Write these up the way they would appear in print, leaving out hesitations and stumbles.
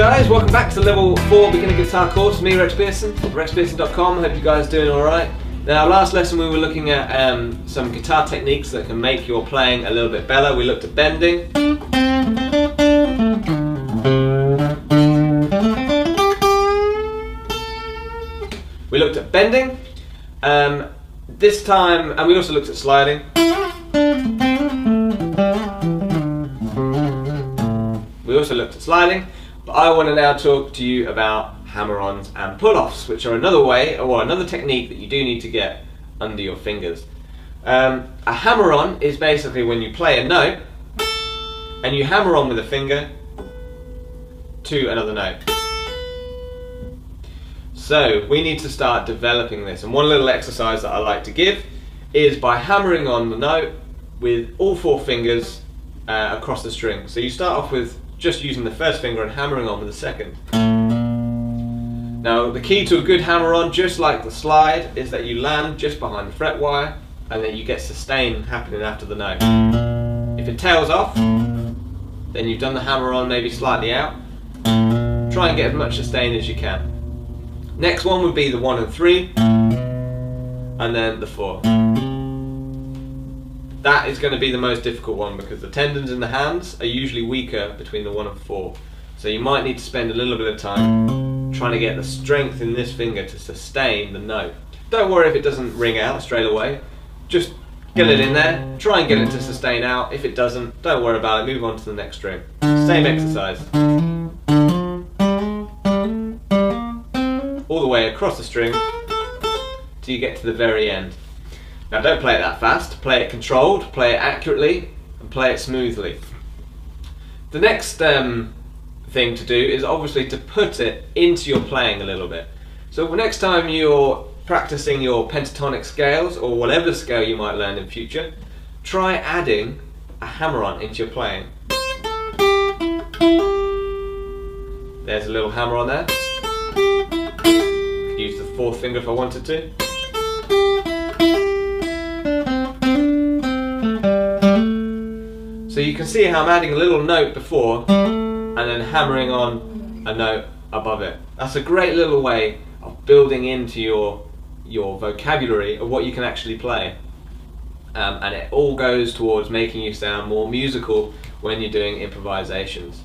guys, welcome back to level 4 beginner guitar course. Me, Pearson, rexpearson.com. Hope you guys are doing alright. Now, last lesson we were looking at some guitar techniques that can make your playing a little bit better. We looked at bending. This time, and we also looked at sliding. But I want to now talk to you about hammer-ons and pull-offs, which are another way, or another technique that you do need to get under your fingers. A hammer-on is basically when you play a note and you hammer on with a finger to another note. So we need to start developing this, and one little exercise that I like to give is by hammering on the note with all 4 fingers across the string. So you start off with just using the first finger and hammering on with the second. Now the key to a good hammer-on, just like the slide, is that you land just behind the fret wire and that you get sustain happening after the note. If it tails off, then you've done the hammer-on maybe slightly out. Try and get as much sustain as you can. Next one would be the 1 and 3, and then the 4. That is going to be the most difficult one because the tendons in the hands are usually weaker between the 1 and 4. So you might need to spend a little bit of time trying to get the strength in this finger to sustain the note. Don't worry if it doesn't ring out straight away. Just get it in there, try and get it to sustain out. If it doesn't, don't worry about it, move on to the next string. Same exercise. All the way across the string till you get to the very end. Now don't play it that fast, play it controlled, play it accurately, and play it smoothly. The next thing to do is obviously to put it into your playing a little bit. So next time you're practicing your pentatonic scales, or whatever scale you might learn in future, try adding a hammer-on into your playing. There's a little hammer-on there. Use the 4th finger if I wanted to. So you can see how I'm adding a little note before and then hammering on a note above it. That's a great little way of building into your vocabulary of what you can actually play. And it all goes towards making you sound more musical when you're doing improvisations.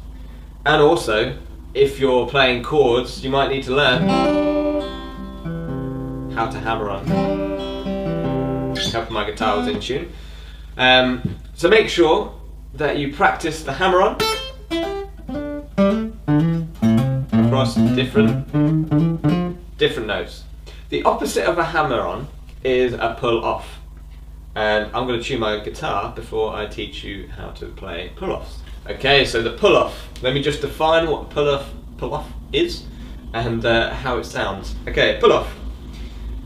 And also, if you're playing chords, you might need to learn how to hammer on. Hope my guitar was in tune. So make sure that you practice the hammer-on across different notes. The opposite of a hammer-on is a pull-off. And I'm going to tune my guitar before I teach you how to play pull-offs. Okay, so the pull-off. Let me just define what a pull-off is and how it sounds. Okay, pull-off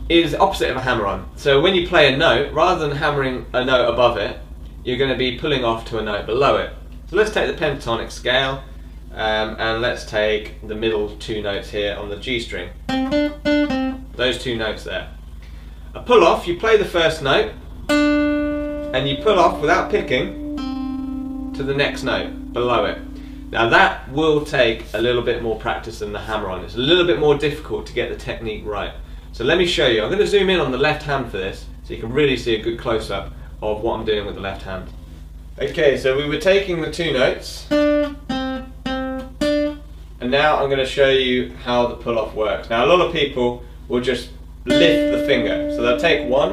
is the opposite of a hammer-on. So when you play a note, rather than hammering a note above it, you're going to be pulling off to a note below it. So let's take the pentatonic scale and let's take the middle 2 notes here on the G string. Those 2 notes there. A pull-off, you play the first note and you pull off without picking to the next note below it. Now that will take a little bit more practice than the hammer-on. It's a little bit more difficult to get the technique right. So let me show you. I'm going to zoom in on the left hand for this so you can really see a good close-up of what I'm doing with the left hand. Okay, so we were taking the 2 notes and now I'm going to show you how the pull-off works. Now a lot of people will just lift the finger. So they'll take 1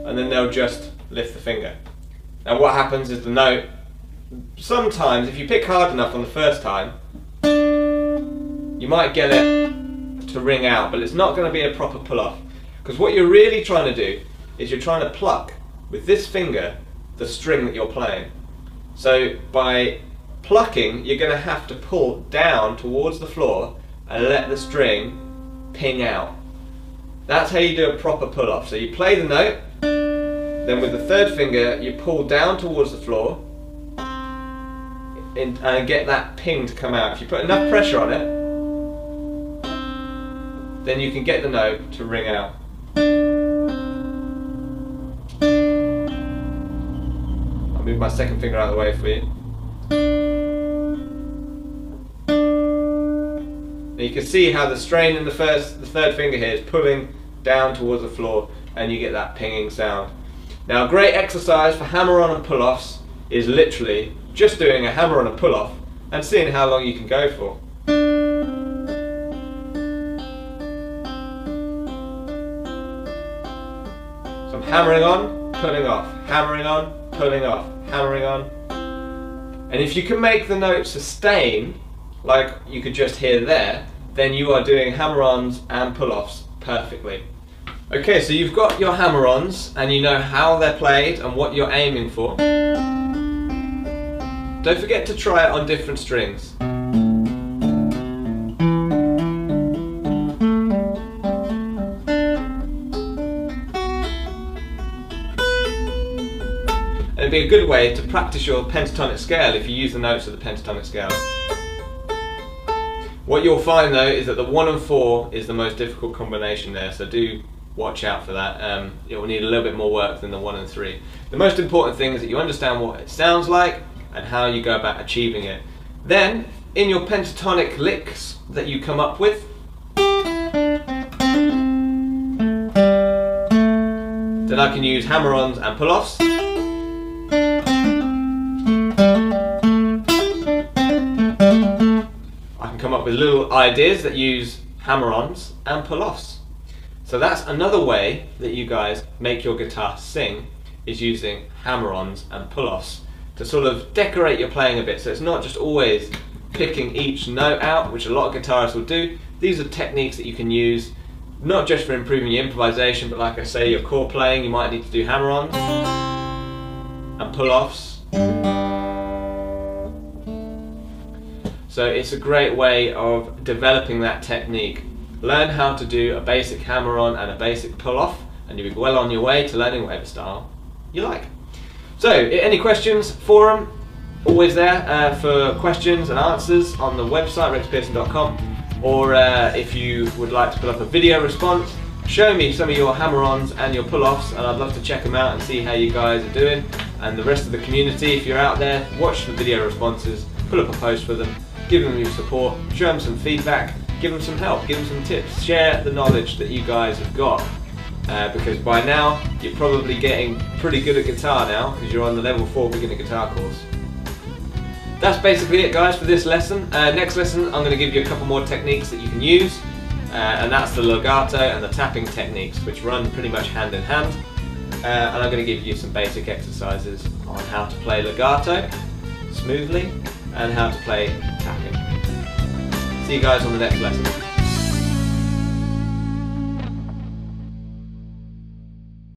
and then they'll just lift the finger. Now what happens is the note, sometimes if you pick hard enough on the first time, you might get it to ring out, but it's not going to be a proper pull-off. Because what you're really trying to do is you're trying to pluck with this finger the string that you're playing. So by plucking, you're going to have to pull down towards the floor and let the string ping out. That's how you do a proper pull-off. So you play the note, then with the 3rd finger you pull down towards the floor and get that ping to come out. If you put enough pressure on it, then you can get the note to ring out. I'll move my 2nd finger out of the way for you. And you can see how the strain in the third finger here is pulling down towards the floor, and you get that pinging sound. Now, a great exercise for hammer-on and pull-offs is literally just doing a hammer-on and pull-off and seeing how long you can go for. So I'm hammering on, pulling off, hammering on, pulling off, hammering on. And if you can make the note sustain, like you could just hear there, then you are doing hammer-ons and pull-offs perfectly. Okay, so you've got your hammer-ons and you know how they're played and what you're aiming for. Don't forget to try it on different strings. And it'd be a good way to practice your pentatonic scale if you use the notes of the pentatonic scale. What you'll find though is that the 1 and 4 is the most difficult combination there, so do watch out for that. It will need a little bit more work than the 1 and 3. The most important thing is that you understand what it sounds like and how you go about achieving it. Then, in your pentatonic licks that you come up with, then I can use hammer-ons and pull-offs. I can come up with little ideas that use hammer-ons and pull-offs. So that's another way that you guys make your guitar sing, is using hammer-ons and pull-offs to sort of decorate your playing a bit, so it's not just always picking each note out, which a lot of guitarists will do. These are techniques that you can use not just for improving your improvisation, but like I say, your chord playing, you might need to do hammer-ons and pull-offs. So it's a great way of developing that technique. Learn how to do a basic hammer-on and a basic pull-off, and you'll be well on your way to learning whatever style you like. So, any questions? Forum, always there for questions and answers on the website, rexpearson.com. Or if you would like to put up a video response, show me some of your hammer-ons and your pull-offs, and I'd love to check them out and see how you guys are doing. And the rest of the community, if you're out there, watch the video responses, put up a post for them, give them your support, show them some feedback, give them some help, give them some tips, share the knowledge that you guys have got. Because by now, you're probably getting pretty good at guitar now, because you're on the level 4 beginner guitar course. That's basically it guys for this lesson. Next lesson I'm going to give you a couple more techniques that you can use, and that's the legato and the tapping techniques, which run pretty much hand in hand. And I'm going to give you some basic exercises on how to play legato smoothly and how to play tapping. See you guys on the next lesson.